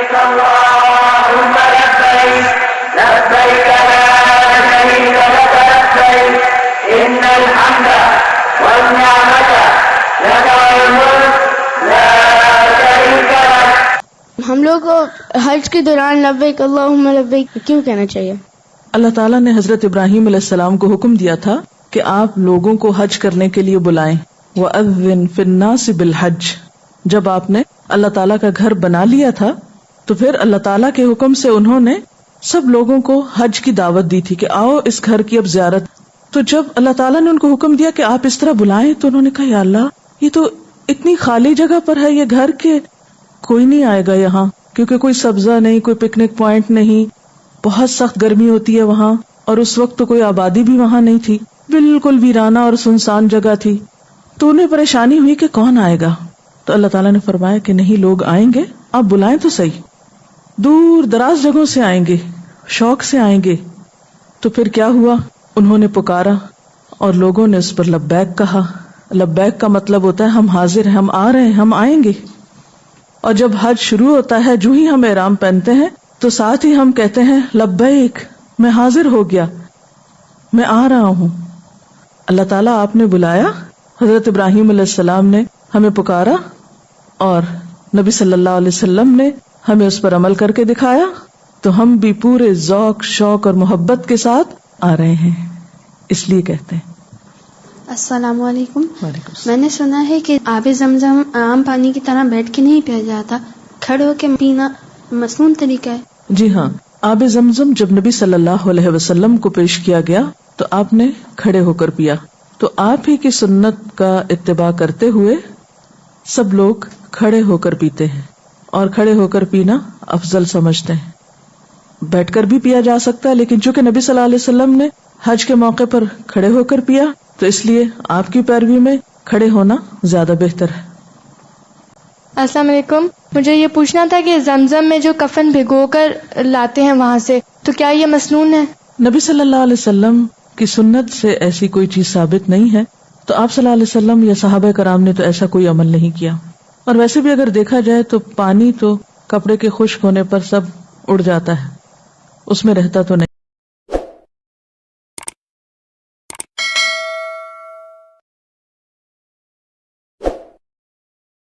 لبيك اللهم لبيك لبيك لا شريك لك لبيك إن الحمد والنعمة لك والملك لا شريك لك. ہم لوگ کو حج کے دوران لبیک اللہم لبیک کیوں کہنا چاہیے؟ اللہ تعالیٰ نے حضرت ابراہیم علیہ السلام کو حکم دیا تھا کہ آپ لوگوں کو حج کرنے کے لیے بلائیں. وَأَذِّن فِي النَّاسِ بِالْحَجِّ. جب آپ نے اللہ تعالیٰ کا گھر بنا لیا تھا تو پھر اللہ تعالیٰ کے حکم سے انہوں نے سب لوگوں کو حج کی دعوت دی تھی کہ آؤ اس گھر کی اب زیارت. تو جب اللہ تعالیٰ نے ان کو حکم دیا کہ آپ اس طرح بلائیں تو انہوں نے کہا یا اللہ یہ تو اتنی خالی جگہ پر ہے یہ گھر کہ کوئی نہیں آئے گا یہاں، کیونکہ کوئی سبزہ نہیں، کوئی پکنک پوائنٹ نہیں، بہت سخت گرمی ہوتی ہے وہاں، اور اس وقت تو کوئی آبادی بھی وہاں نہیں تھی، بالکل ویرانہ اور سنسان جگہ تھی. تو انہیں پریشانی ہوئی کہ کون آئے گا. تو اللہ تعالیٰ نے فرمایا کہ نہیں، لوگ آئیں گے، آپ بلائیں تو صحیح. دور دراز جگہوں سے آئیں گے، شوق سے آئیں گے. تو پھر کیا ہوا؟ انہوں نے پکارا اور لوگوں نے اس پر لبیک کہا. لبیک کا مطلب ہوتا ہے ہم حاضر ہیں، ہم آ رہے ہیں، ہم آئیں گے. اور جب حج شروع ہوتا ہے جو ہی ہم احرام پہنتے ہیں تو ساتھ ہی ہم کہتے ہیں لبیک، میں حاضر ہو گیا، میں آ رہا ہوں. اللہ تعالیٰ آپ نے بلایا، حضرت ابراہیم علیہ السلام نے ہمیں پکارا اور نبی صلی اللہ علیہ وسلم نے ہمیں اس پر عمل کر کے دکھایا، تو ہم بھی پورے ذوق شوق اور محبت کے ساتھ آ رہے ہیں، اس لیے کہتے ہیں. السلام علیکم. وعلیکم السلام. میں نے سنا ہے کہ آب زمزم عام پانی کی طرح بیٹھ کے نہیں پیا جاتا، کھڑے ہو کے پینا مسنون طریقہ ہے. جی ہاں، آب زمزم جب نبی صلی اللہ علیہ وسلم کو پیش کیا گیا تو آپ نے کھڑے ہو کر پیا. تو آپ ہی کی سنت کا اتباع کرتے ہوئے سب لوگ کھڑے ہو کر پیتے ہیں، اور کھڑے ہو کر پینا افضل سمجھتے ہیں. بیٹھ کر بھی پیا جا سکتا ہے، لیکن چونکہ نبی صلی اللہ علیہ وسلم نے حج کے موقع پر کھڑے ہو کر پیا تو اس لیے آپ کی پیروی میں کھڑے ہونا زیادہ بہتر ہے. السلام علیکم. مجھے یہ پوچھنا تھا کہ زمزم میں جو کفن بھگو کر لاتے ہیں وہاں سے، تو کیا یہ مسنون ہے؟ نبی صلی اللہ علیہ وسلم کی سنت سے ایسی کوئی چیز ثابت نہیں ہے، تو آپ صلی اللہ علیہ وسلم یا صحابہ کرام نے تو ایسا کوئی عمل نہیں کیا. اور ویسے بھی اگر دیکھا جائے تو پانی تو کپڑے کے خشک ہونے پر سب اڑ جاتا ہے، اس میں رہتا تو نہیں.